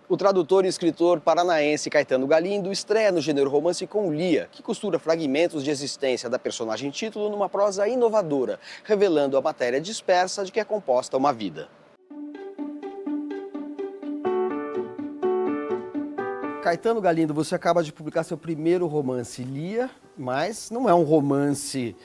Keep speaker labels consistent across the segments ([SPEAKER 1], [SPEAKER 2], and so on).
[SPEAKER 1] O tradutor e escritor paranaense Caetano Galindo estreia no gênero romance com Lia, que costura fragmentos de existência da personagem título numa prosa inovadora, revelando a matéria dispersa de que é composta uma vida. Caetano Galindo, você acaba de publicar seu primeiro romance, Lia, mas não é um romance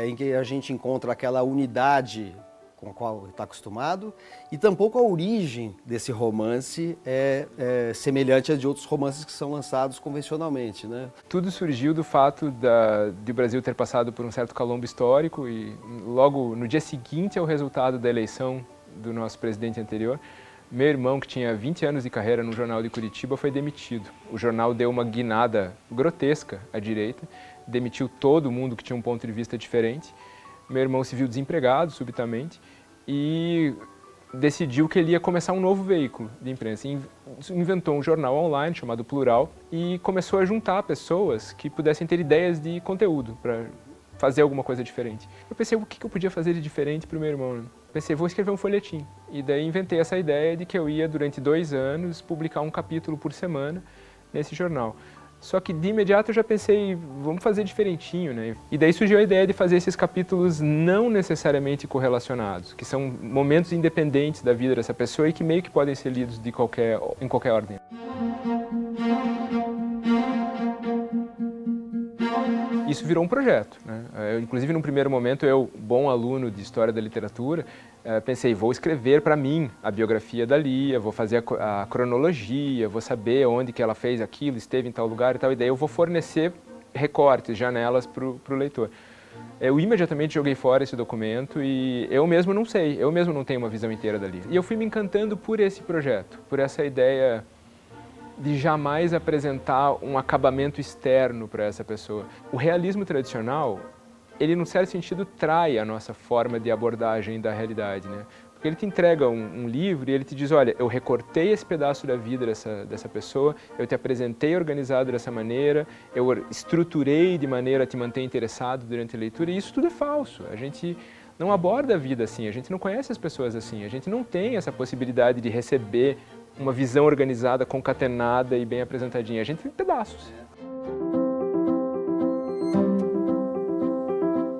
[SPEAKER 1] em que a gente encontra aquela unidade com a qual está acostumado, e tampouco a origem desse romance é semelhante a de outros romances que são lançados convencionalmente, né?
[SPEAKER 2] Tudo surgiu do fato de o Brasil ter passado por um certo calombo histórico e logo no dia seguinte ao resultado da eleição do nosso presidente anterior, meu irmão, que tinha 20 anos de carreira no jornal de Curitiba, foi demitido. O jornal deu uma guinada grotesca à direita, demitiu todo mundo que tinha um ponto de vista diferente. Meu irmão se viu desempregado subitamente e decidiu que ele ia começar um novo veículo de imprensa. Inventou um jornal online chamado Plural e começou a juntar pessoas que pudessem ter ideias de conteúdo para fazer alguma coisa diferente. Eu pensei, o que eu podia fazer de diferente para o meu irmão? Pensei, vou escrever um folhetim. E daí inventei essa ideia de que eu ia, durante 2 anos, publicar um capítulo por semana nesse jornal. Só que de imediato eu já pensei, vamos fazer diferentinho, né? E daí surgiu a ideia de fazer esses capítulos não necessariamente correlacionados, que são momentos independentes da vida dessa pessoa e que meio que podem ser lidos em qualquer ordem. Isso virou um projeto, né? Inclusive, num primeiro momento, eu, bom aluno de História da Literatura, pensei, vou escrever para mim a biografia da Lia, vou fazer a cronologia, vou saber onde que ela fez aquilo, esteve em tal lugar e tal, e daí eu vou fornecer recortes, janelas para o leitor. Eu imediatamente joguei fora esse documento e eu mesmo não sei, eu mesmo não tenho uma visão inteira da Lia. E eu fui me encantando por esse projeto, por essa ideia de jamais apresentar um acabamento externo para essa pessoa. O realismo tradicional, ele, num certo sentido, trai a nossa forma de abordagem da realidade, né? Porque ele te entrega um livro e ele te diz, olha, eu recortei esse pedaço da vida dessa pessoa, eu te apresentei organizado dessa maneira, eu estruturei de maneira a te manter interessado durante a leitura, e isso tudo é falso. A gente não aborda a vida assim, a gente não conhece as pessoas assim, a gente não tem essa possibilidade de receber uma visão organizada, concatenada e bem apresentadinha. A gente tem pedaços.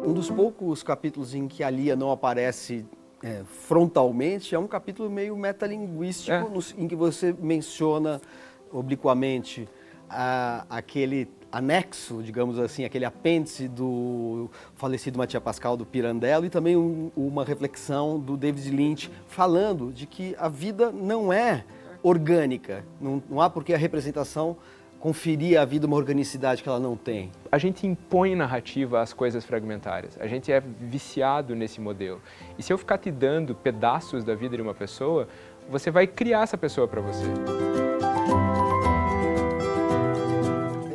[SPEAKER 1] Um dos poucos capítulos em que a Lia não aparece frontalmente é um capítulo meio metalinguístico, em que você menciona obliquamente aquele anexo, digamos assim, aquele apêndice do falecido Mattia Pascal do Pirandello e também uma reflexão do David Lynch falando de que a vida não é orgânica, não há por que a representação conferir à vida uma organicidade que ela não tem.
[SPEAKER 2] A gente impõe narrativa às coisas fragmentárias, a gente é viciado nesse modelo. E se eu ficar te dando pedaços da vida de uma pessoa, você vai criar essa pessoa para você.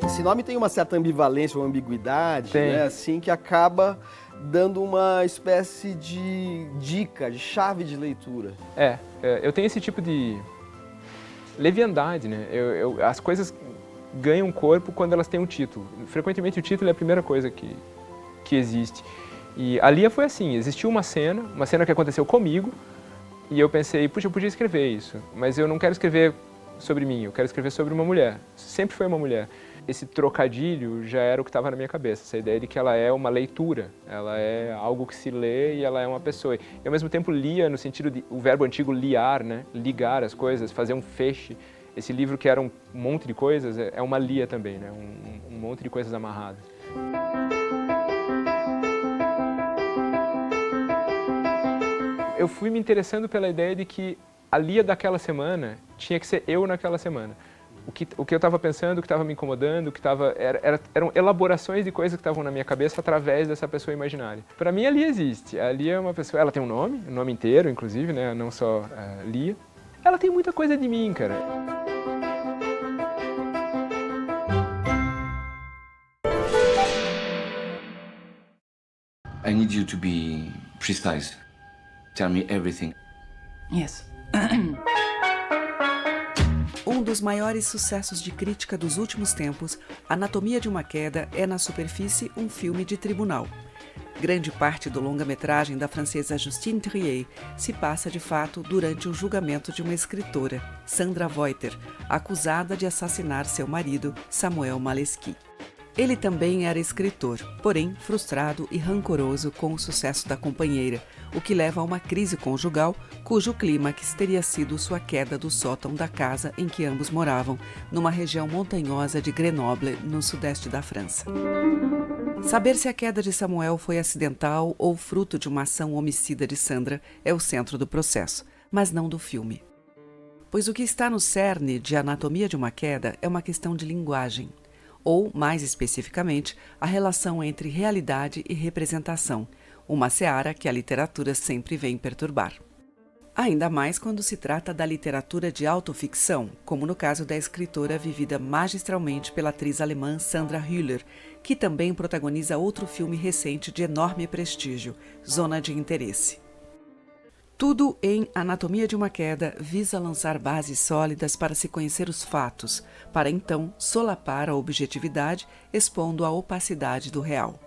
[SPEAKER 1] Esse nome tem uma certa ambivalência ou ambiguidade, né, assim, que acaba dando uma espécie de dica, de chave de leitura.
[SPEAKER 2] Eu tenho esse tipo de leviandade, né? As coisas ganham corpo quando elas têm um título. Frequentemente o título é a primeira coisa que existe. E a Lia foi assim, existiu uma cena que aconteceu comigo, e eu pensei, puxa, eu podia escrever isso, mas eu não quero escrever sobre mim, eu quero escrever sobre uma mulher. Sempre foi uma mulher. Esse trocadilho já era o que estava na minha cabeça, essa ideia de que ela é uma leitura, ela é algo que se lê e ela é uma pessoa. E ao mesmo tempo lia no sentido de, o verbo antigo liar, né? Ligar as coisas, fazer um feixe. Esse livro que era um monte de coisas, é uma lia também, né? Um monte de coisas amarradas. Eu fui me interessando pela ideia de que a Lia daquela semana tinha que ser eu naquela semana. O que eu estava pensando, o que estava me incomodando, eram elaborações de coisas que estavam na minha cabeça através dessa pessoa imaginária. Para mim, a Lia existe. A Lia é uma pessoa, ela tem um nome inteiro, inclusive, né? Não só Lia. Ela tem muita coisa de mim, cara.
[SPEAKER 3] I need you to be precise. Tell me everything.
[SPEAKER 4] Yes. Um dos maiores sucessos de crítica dos últimos tempos, Anatomia de uma Queda é, na superfície, um filme de tribunal. Grande parte do longa-metragem da francesa Justine Triet se passa, de fato, durante o julgamento de uma escritora, Sandra Voiter, acusada de assassinar seu marido, Samuel Malesky. Ele também era escritor, porém frustrado e rancoroso com o sucesso da companheira, o que leva a uma crise conjugal, cujo clímax teria sido sua queda do sótão da casa em que ambos moravam, numa região montanhosa de Grenoble, no sudeste da França. Saber se a queda de Samuel foi acidental ou fruto de uma ação homicida de Sandra é o centro do processo, mas não do filme. Pois o que está no cerne de Anatomia de uma Queda é uma questão de linguagem, ou, mais especificamente, a relação entre realidade e representação, uma seara que a literatura sempre vem perturbar. Ainda mais quando se trata da literatura de autoficção, como no caso da escritora vivida magistralmente pela atriz alemã Sandra Hüller, que também protagoniza outro filme recente de enorme prestígio, Zona de Interesse. Tudo em Anatomia de uma Queda visa lançar bases sólidas para se conhecer os fatos, para então solapar a objetividade, expondo a opacidade do real.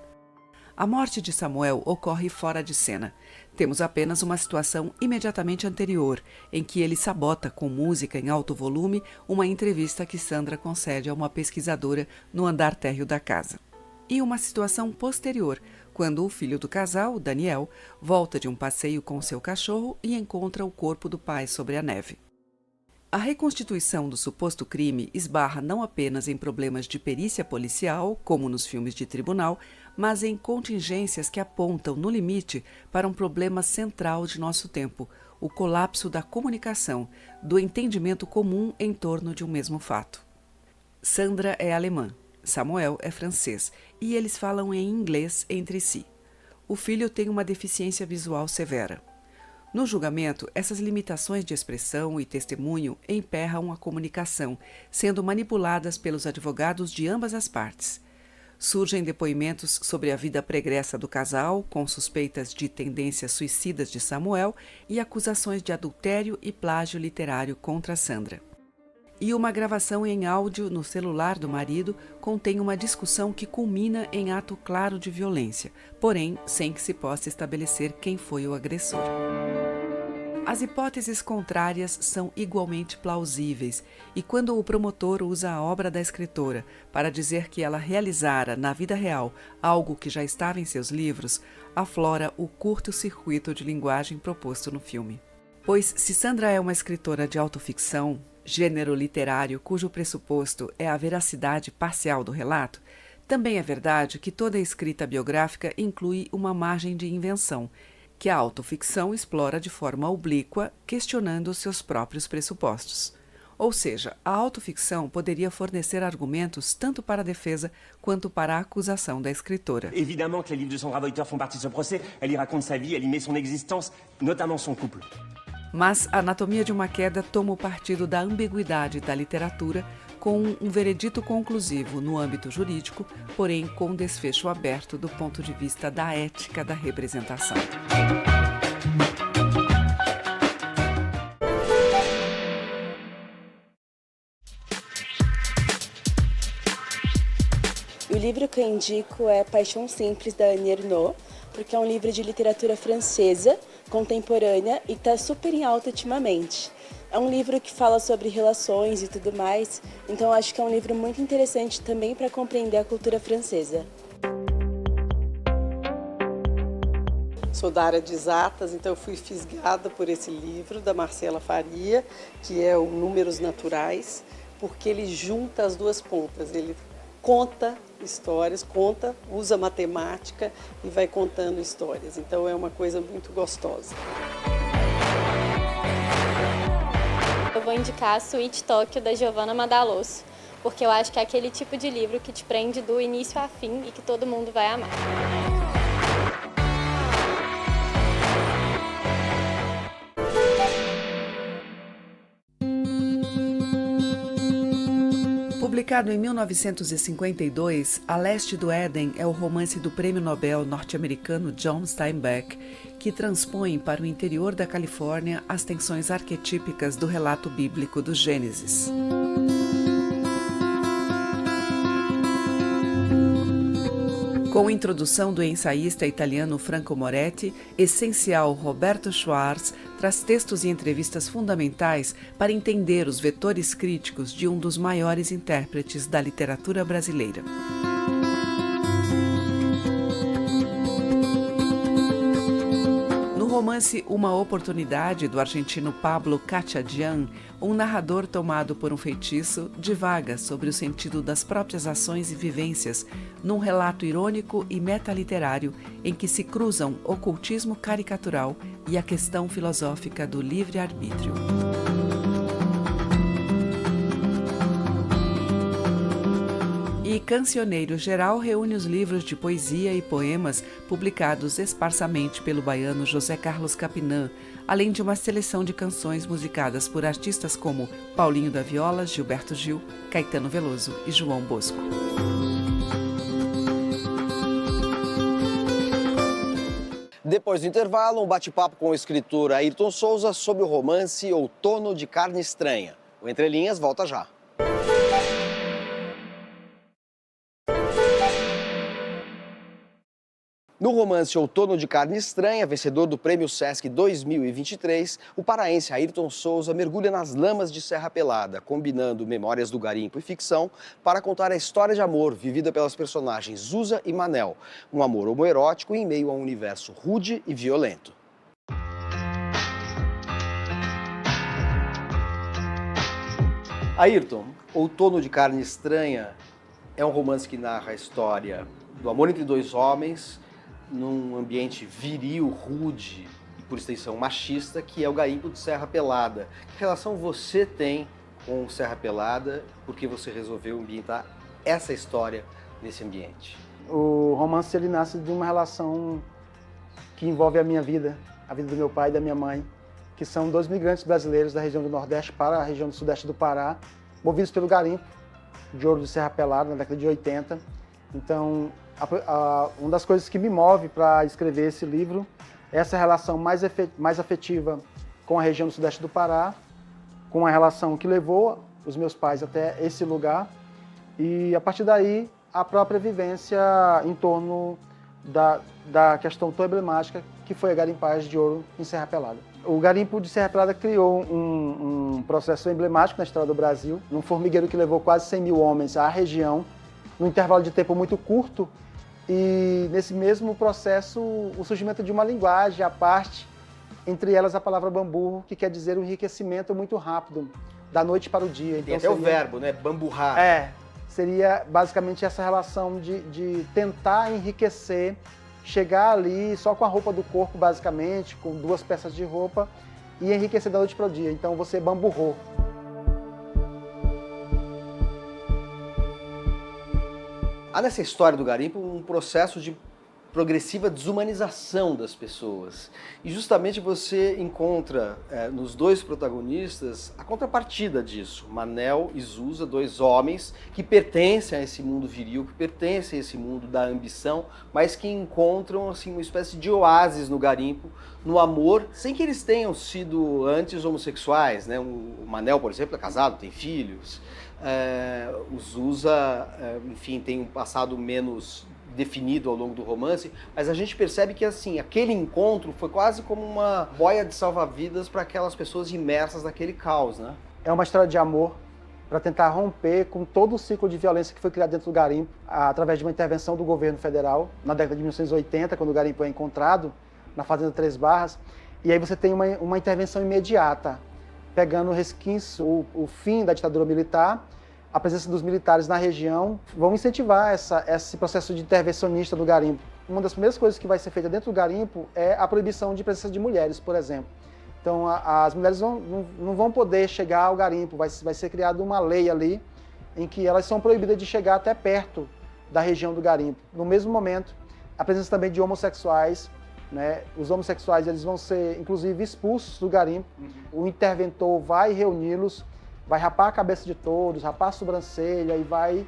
[SPEAKER 4] A morte de Samuel ocorre fora de cena. Temos apenas uma situação imediatamente anterior, em que ele sabota com música em alto volume uma entrevista que Sandra concede a uma pesquisadora no andar térreo da casa. E uma situação posterior, quando o filho do casal, Daniel, volta de um passeio com seu cachorro e encontra o corpo do pai sobre a neve. A reconstituição do suposto crime esbarra não apenas em problemas de perícia policial, como nos filmes de tribunal, mas em contingências que apontam, no limite, para um problema central de nosso tempo, o colapso da comunicação, do entendimento comum em torno de um mesmo fato. Sandra é alemã, Samuel é francês, e eles falam em inglês entre si. O filho tem uma deficiência visual severa. No julgamento, essas limitações de expressão e testemunho emperram a comunicação, sendo manipuladas pelos advogados de ambas as partes. Surgem depoimentos sobre a vida pregressa do casal, com suspeitas de tendências suicidas de Samuel e acusações de adultério e plágio literário contra Sandra. E uma gravação em áudio no celular do marido contém uma discussão que culmina em ato claro de violência, porém sem que se possa estabelecer quem foi o agressor. As hipóteses contrárias são igualmente plausíveis, e quando o promotor usa a obra da escritora para dizer que ela realizara, na vida real, algo que já estava em seus livros, aflora o curto-circuito de linguagem proposto no filme. Pois, se Sandra é uma escritora de autoficção, gênero literário cujo pressuposto é a veracidade parcial do relato, também é verdade que toda escrita biográfica inclui uma margem de invenção, que a autoficção explora de forma oblíqua, questionando seus próprios pressupostos. Ou seja, a autoficção poderia fornecer argumentos tanto para a defesa quanto para a acusação da escritora.
[SPEAKER 5] Évidemment que les livres de Sandra Voiter font partie de ce procès. Elle y raconte sa vie, elle y met son existence, notamment son couple.
[SPEAKER 4] Mas Anatomia de uma Queda toma o partido da ambiguidade da literatura, com um veredito conclusivo no âmbito jurídico, porém com desfecho aberto do ponto de vista da ética da representação.
[SPEAKER 6] O livro que eu indico é Paixão Simples, da Annie Ernaux, porque é um livro de literatura francesa, contemporânea, e está super em alta ultimamente. É um livro que fala sobre relações e tudo mais, então acho que é um livro muito interessante também para compreender a cultura francesa.
[SPEAKER 7] Sou da área de exatas, então eu fui fisgada por esse livro da Marcela Faria, que é o Números Naturais, porque ele junta as duas pontas. Ele conta histórias, usa matemática e vai contando histórias. Então é uma coisa muito gostosa.
[SPEAKER 8] Eu vou indicar Sweet Tokyo, da Giovanna Madalosso, porque eu acho que é aquele tipo de livro que te prende do início a fim e que todo mundo vai amar.
[SPEAKER 4] Publicado em 1952, A Leste do Éden é o romance do prêmio Nobel norte-americano John Steinbeck, que transpõe para o interior da Califórnia as tensões arquetípicas do relato bíblico do Gênesis. Com introdução do ensaísta italiano Franco Moretti, Essencial Roberto Schwartz traz textos e entrevistas fundamentais para entender os vetores críticos de um dos maiores intérpretes da literatura brasileira. No romance Uma Oportunidade, do argentino Pablo Cachadian, um narrador tomado por um feitiço divaga sobre o sentido das próprias ações e vivências, num relato irônico e metaliterário em que se cruzam ocultismo caricatural e a questão filosófica do livre-arbítrio. E Cancioneiro Geral reúne os livros de poesia e poemas publicados esparsamente pelo baiano José Carlos Capinã, além de uma seleção de canções musicadas por artistas como Paulinho da Viola, Gilberto Gil, Caetano Veloso e João Bosco.
[SPEAKER 1] Depois do intervalo, um bate-papo com o escritor Ayrton Souza sobre o romance Outono de Carne Estranha. O Entre Linhas volta já. No romance Outono de Carne Estranha, vencedor do Prêmio Sesc 2023, o paraense Ayrton Souza mergulha nas lamas de Serra Pelada, combinando memórias do garimpo e ficção para contar a história de amor vivida pelas personagens Zusa e Manel, um amor homoerótico em meio a um universo rude e violento. Ayrton, Outono de Carne Estranha é um romance que narra a história do amor entre dois homens num ambiente viril, rude e, por extensão, machista, que é o garimpo de Serra Pelada. Que relação você tem com Serra Pelada? Por que você resolveu ambientar essa história nesse ambiente?
[SPEAKER 9] O romance ele nasce de uma relação que envolve a minha vida, a vida do meu pai e da minha mãe, que são dois migrantes brasileiros da região do Nordeste para a região do Sudeste do Pará, movidos pelo garimpo de ouro de Serra Pelada na década de 80. Então, uma das coisas que me move para escrever esse livro é essa relação mais afetiva com a região do Sudeste do Pará, com a relação que levou os meus pais até esse lugar e, a partir daí, a própria vivência em torno da questão tão emblemática que foi a garimpagem de ouro em Serra Pelada. O garimpo de Serra Pelada criou um processo emblemático na história do Brasil, num formigueiro que levou quase 100 mil homens à região, num intervalo de tempo muito curto, e nesse mesmo processo o surgimento de uma linguagem à parte, entre elas a palavra bamburro, que quer dizer um enriquecimento muito rápido, da noite para o dia.
[SPEAKER 1] Tem até o verbo, né? Bamburrar.
[SPEAKER 9] Seria basicamente essa relação de tentar enriquecer, chegar ali só com a roupa do corpo, basicamente, com 2 peças de roupa, e enriquecer da noite para o dia. Então você bamburrou.
[SPEAKER 1] Há nessa história do garimpo um processo de progressiva desumanização das pessoas. E justamente você encontra nos dois protagonistas a contrapartida disso. Manel e Zusa, 2 homens que pertencem a esse mundo viril, que pertencem a esse mundo da ambição, mas que encontram assim, uma espécie de oásis no garimpo, no amor, sem que eles tenham sido antes homossexuais, né? O Manel, por exemplo, é casado, tem filhos. O Zusa, enfim, tem um passado menos definido ao longo do romance, mas a gente percebe que assim, aquele encontro foi quase como uma boia de salva-vidas para aquelas pessoas imersas naquele caos, né?
[SPEAKER 9] É uma história de amor para tentar romper com todo o ciclo de violência que foi criado dentro do garimpo, através de uma intervenção do governo federal, na década de 1980, quando o garimpo é encontrado, na Fazenda Três Barras, e aí você tem uma intervenção imediata, pegando o resquício, o fim da ditadura militar, a presença dos militares na região, vão incentivar esse processo de intervencionista no garimpo. Uma das primeiras coisas que vai ser feita dentro do garimpo é a proibição de presença de mulheres, por exemplo. Então, as mulheres não vão poder chegar ao garimpo, vai ser criada uma lei ali em que elas são proibidas de chegar até perto da região do garimpo. No mesmo momento, a presença também de homossexuais, né? Os homossexuais eles vão ser, inclusive, expulsos do garimpo. O interventor vai reuni-los, vai rapar a cabeça de todos, rapar a sobrancelha e vai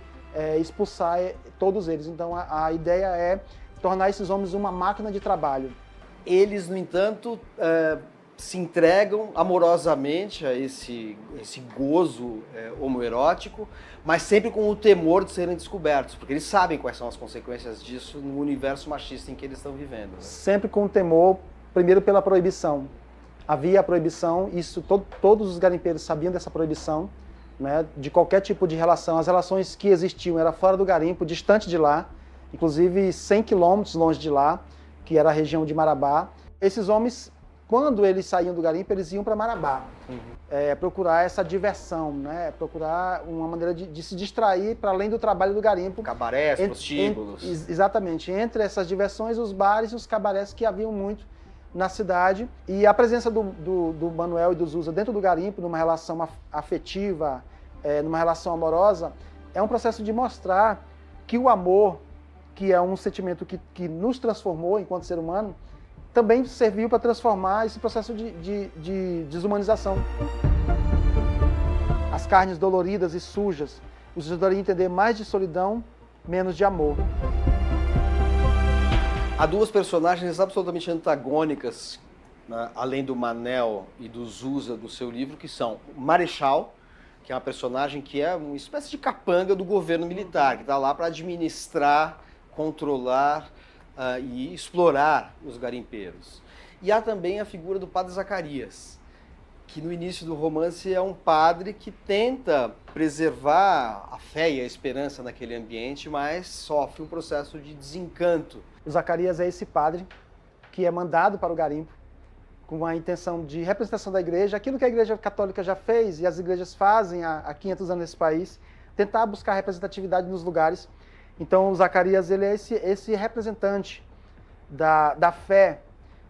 [SPEAKER 9] expulsar todos eles. Então, a ideia é tornar esses homens uma máquina de trabalho.
[SPEAKER 1] Eles, no entanto, se entregam amorosamente a esse gozo homoerótico, mas sempre com o temor de serem descobertos, porque eles sabem quais são as consequências disso no universo machista em que eles estão vivendo. Né?
[SPEAKER 9] Sempre com o temor, primeiro pela proibição. Havia a proibição, isso todos os garimpeiros sabiam dessa proibição, né, de qualquer tipo de relação. As relações que existiam eram fora do garimpo, distante de lá, inclusive 100 quilômetros longe de lá, que era a região de Marabá. Esses homens, quando eles saíam do garimpo, eles iam para Marabá, procurar essa diversão, né? Procurar uma maneira de se distrair para além do trabalho do garimpo.
[SPEAKER 1] Cabarés, prostíbulos.
[SPEAKER 9] Exatamente. Entre essas diversões, os bares e os cabarés que haviam muito na cidade. E a presença do Manuel e do Zusa dentro do garimpo, numa relação afetiva, numa relação amorosa, é um processo de mostrar que o amor, que é um sentimento que nos transformou enquanto ser humano, também serviu para transformar esse processo de desumanização. As carnes doloridas e sujas os ajudaria a entender mais de solidão, menos de amor.
[SPEAKER 1] Há duas personagens absolutamente antagônicas, né, além do Manel e do Zusa no seu livro, que são o Marechal, que é uma personagem que é uma espécie de capanga do governo militar, que está lá para administrar, controlar e explorar os garimpeiros. E há também a figura do Padre Zacarias, que no início do romance é um padre que tenta preservar a fé e a esperança naquele ambiente, mas sofre um processo de desencanto.
[SPEAKER 9] O Zacarias é esse padre que é mandado para o garimpo com a intenção de representação da igreja, aquilo que a igreja católica já fez e as igrejas fazem há 500 anos nesse país, tentar buscar representatividade nos lugares. Então o Zacarias ele é esse representante da fé,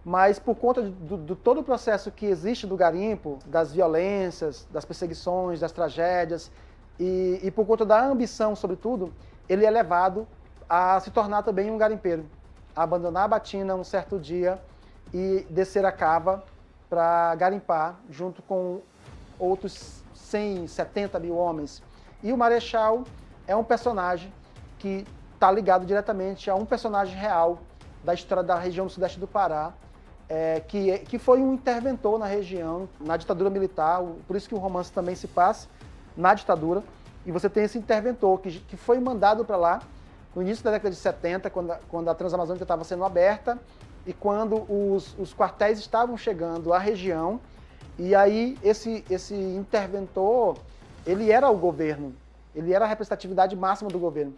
[SPEAKER 9] mas por conta do todo o processo que existe do garimpo, das violências, das perseguições, das tragédias, e por conta da ambição, sobretudo, ele é levado a se tornar também um garimpeiro, a abandonar a batina um certo dia e descer a cava para garimpar, junto com outros 170 mil homens. E o Marechal é um personagem que está ligado diretamente a um personagem real da história da região do sudeste do Pará, que foi um interventor na região, na ditadura militar, por isso que o romance também se passa na ditadura, e você tem esse interventor que foi mandado para lá no início da década de 70, quando a Transamazônica estava sendo aberta, e quando os quartéis estavam chegando à região, e aí esse interventor, ele era o governo, ele era a representatividade máxima do governo.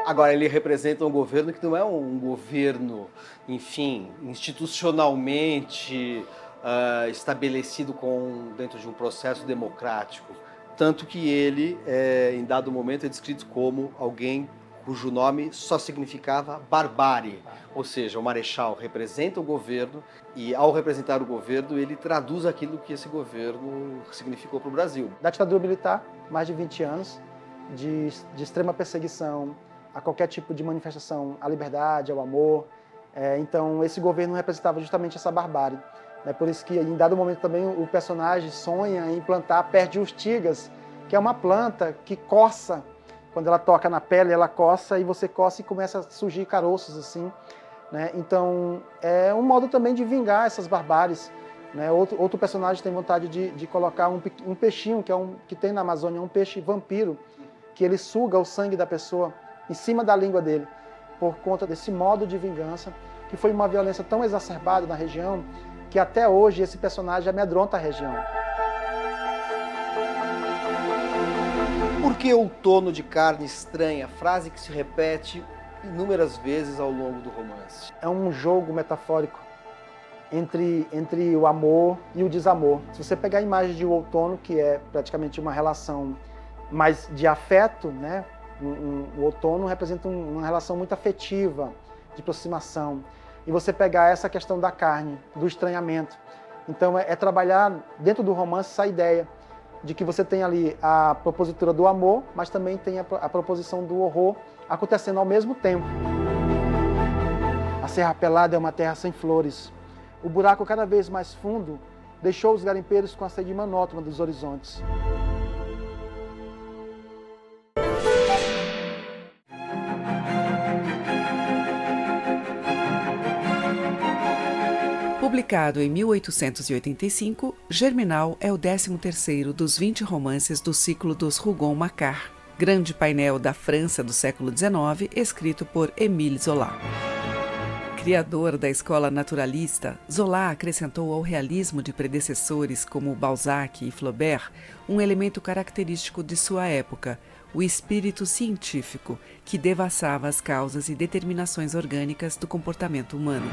[SPEAKER 1] Agora, ele representa um governo que não é um governo, enfim, institucionalmente estabelecido dentro de um processo democrático. Tanto que ele, em dado momento, é descrito como alguém cujo nome só significava barbárie. Ou seja, o Marechal representa o governo e, ao representar o governo, ele traduz aquilo que esse governo significou para o Brasil.
[SPEAKER 9] Da ditadura militar, mais de 20 anos, de extrema perseguição a qualquer tipo de manifestação à liberdade, ao amor. Então, esse governo representava justamente essa barbárie. Por isso que, em dado momento, também o personagem sonha em plantar a perdiustigas, que é uma planta que coça. Quando ela toca na pele, ela coça, e você coça e começa a surgir caroços, assim. Então, é um modo também de vingar essas barbáries. Outro personagem tem vontade de colocar um peixinho, que tem na Amazônia, um peixe vampiro, que ele suga o sangue da pessoa em cima da língua dele, por conta desse modo de vingança, que foi uma violência tão exacerbada na região, que até hoje esse personagem amedronta a região.
[SPEAKER 1] Por que outono de carne estranha? Frase que se repete inúmeras vezes ao longo do romance.
[SPEAKER 9] É um jogo metafórico entre o amor e o desamor. Se você pegar a imagem de outono, que é praticamente uma relação mais de afeto, né? O outono representa uma relação muito afetiva, de aproximação. E você pegar essa questão da carne, do estranhamento. Então é trabalhar dentro do romance essa ideia de que você tem ali a propositura do amor, mas também tem a proposição do horror acontecendo ao mesmo tempo. A Serra Pelada é uma terra sem flores. O buraco cada vez mais fundo deixou os garimpeiros com a sede monótona dos horizontes.
[SPEAKER 4] Publicado em 1885, Germinal é o 13º dos 20 romances do ciclo dos Rougon-Macquart, grande painel da França do século XIX, escrito por Émile Zola. Criador da escola naturalista, Zola acrescentou ao realismo de predecessores como Balzac e Flaubert um elemento característico de sua época, o espírito científico, que devassava as causas e determinações orgânicas do comportamento humano.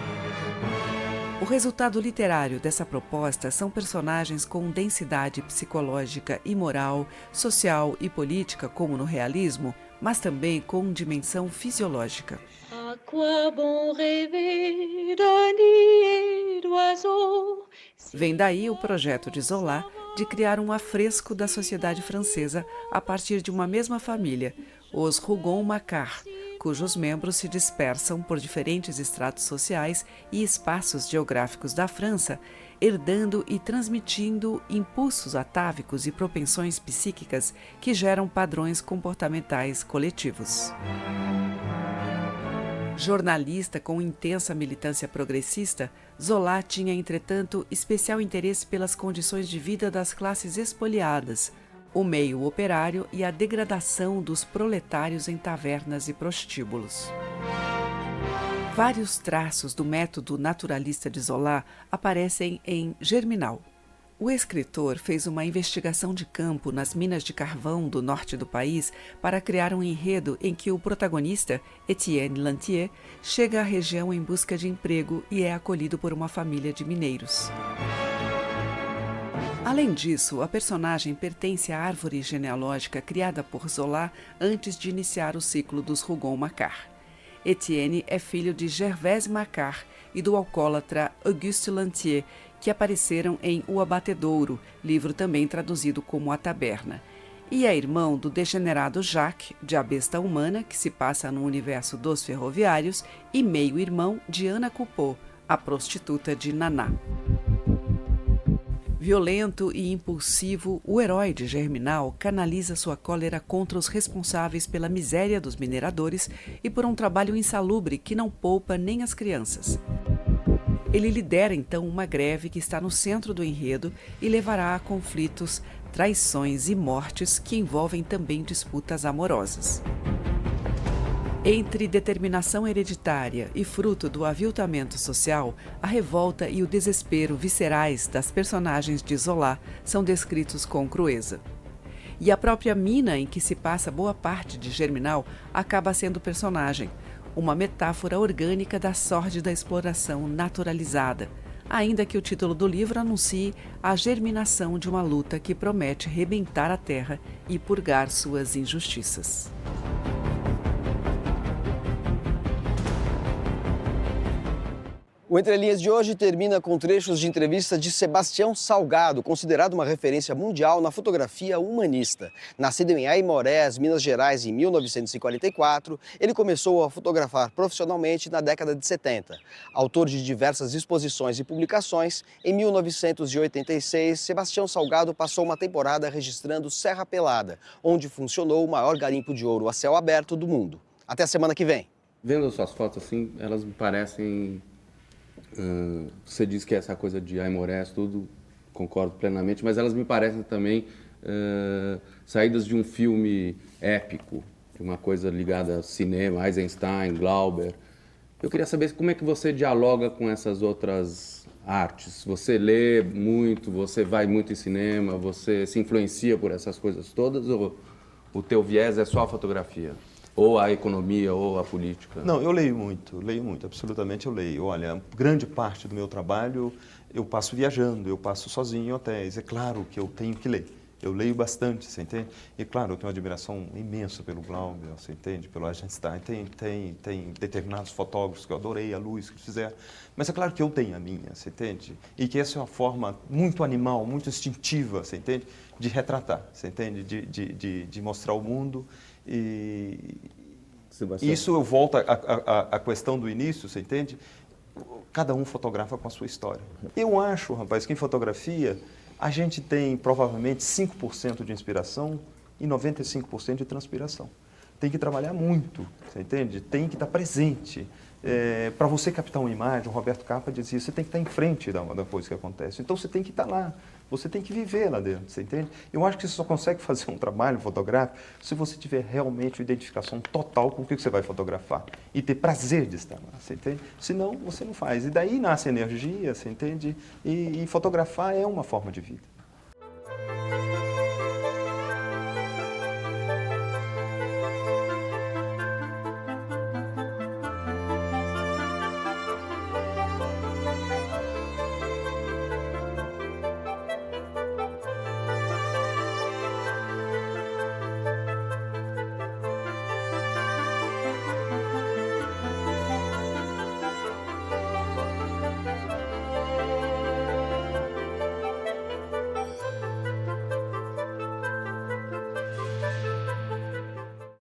[SPEAKER 4] O resultado literário dessa proposta são personagens com densidade psicológica e moral, social e política, como no realismo, mas também com dimensão fisiológica.
[SPEAKER 10] À quoi bon rêver d'un nid d'oiseaux?
[SPEAKER 4] Vem daí o projeto de Zola de criar um afresco da sociedade francesa a partir de uma mesma família, os Rougon-Macquart, cujos membros se dispersam por diferentes estratos sociais e espaços geográficos da França, herdando e transmitindo impulsos atávicos e propensões psíquicas que geram padrões comportamentais coletivos. Jornalista com intensa militância progressista, Zola tinha, entretanto, especial interesse pelas condições de vida das classes expoliadas, o meio operário e a degradação dos proletários em tavernas e prostíbulos. Vários traços do método naturalista de Zola aparecem em Germinal. O escritor fez uma investigação de campo nas minas de carvão do norte do país para criar um enredo em que o protagonista, Étienne Lantier, chega à região em busca de emprego e é acolhido por uma família de mineiros. Além disso, a personagem pertence à árvore genealógica criada por Zola antes de iniciar o ciclo dos Rougon-Macquart. Étienne é filho de Gervaise Macquart e do alcoólatra Auguste Lantier, que apareceram em O Abatedouro, livro também traduzido como A Taberna. E é irmão do degenerado Jacques, de A Besta Humana, que se passa no universo dos ferroviários, e meio-irmão de Ana Coupeau, a prostituta de Naná. Violento e impulsivo, o herói de Germinal canaliza sua cólera contra os responsáveis pela miséria dos mineradores e por um trabalho insalubre que não poupa nem as crianças. Ele lidera então uma greve que está no centro do enredo e levará a conflitos, traições e mortes que envolvem também disputas amorosas. Entre determinação hereditária e fruto do aviltamento social, a revolta e o desespero viscerais das personagens de Zola são descritos com crueza. E a própria mina em que se passa boa parte de Germinal acaba sendo personagem, uma metáfora orgânica da sórdida exploração naturalizada, ainda que o título do livro anuncie a germinação de uma luta que promete rebentar a terra e purgar suas injustiças.
[SPEAKER 1] O Entre Linhas de hoje termina com trechos de entrevista de Sebastião Salgado, considerado uma referência mundial na fotografia humanista. Nascido em Aimorés, Minas Gerais, em 1944, ele começou a fotografar profissionalmente na década de 70. Autor de diversas exposições e publicações, em 1986, Sebastião Salgado passou uma temporada registrando Serra Pelada, onde funcionou o maior garimpo de ouro a céu aberto do mundo. Até a semana que vem.
[SPEAKER 11] Vendo as suas fotos assim, elas me parecem... você diz que essa coisa de Aimorés, tudo, concordo plenamente, mas elas me parecem também saídas de um filme épico, de uma coisa ligada a cinema, Eisenstein, Glauber. Eu queria saber como é que você dialoga com essas outras artes. Você lê muito, você vai muito em cinema, você se influencia por essas coisas todas, ou o teu viés é só a fotografia? Ou a economia, ou a política?
[SPEAKER 12] Não, eu leio muito, absolutamente eu leio. Olha, grande parte do meu trabalho eu passo viajando, eu passo sozinho em hotéis. É claro que eu tenho que ler. Eu leio bastante, você entende? E claro, eu tenho uma admiração imensa pelo Glauber, você entende? Pelo Eisenstein. Tem determinados fotógrafos que eu adorei, a luz que eles fizeram. Mas é claro que eu tenho a minha, você entende? E que essa é uma forma muito animal, muito instintiva, você entende? De retratar, você entende? De mostrar o mundo. E isso eu volto à questão do início, você entende? Cada um fotografa com a sua história. Eu acho, rapaz, que em fotografia a gente tem provavelmente 5% de inspiração e 95% de transpiração. tem que trabalhar muito, você entende? Tem que estar presente. Para você captar uma imagem, o Roberto Capa dizia, você tem que estar em frente da coisa que acontece. Então você tem que estar lá, você tem que viver lá dentro, você entende? Eu acho que você só consegue fazer um trabalho fotográfico se você tiver realmente uma identificação total com o que você vai fotografar e ter prazer de estar lá, você entende? Senão você não faz. E daí nasce energia, você entende? E fotografar é uma forma de vida.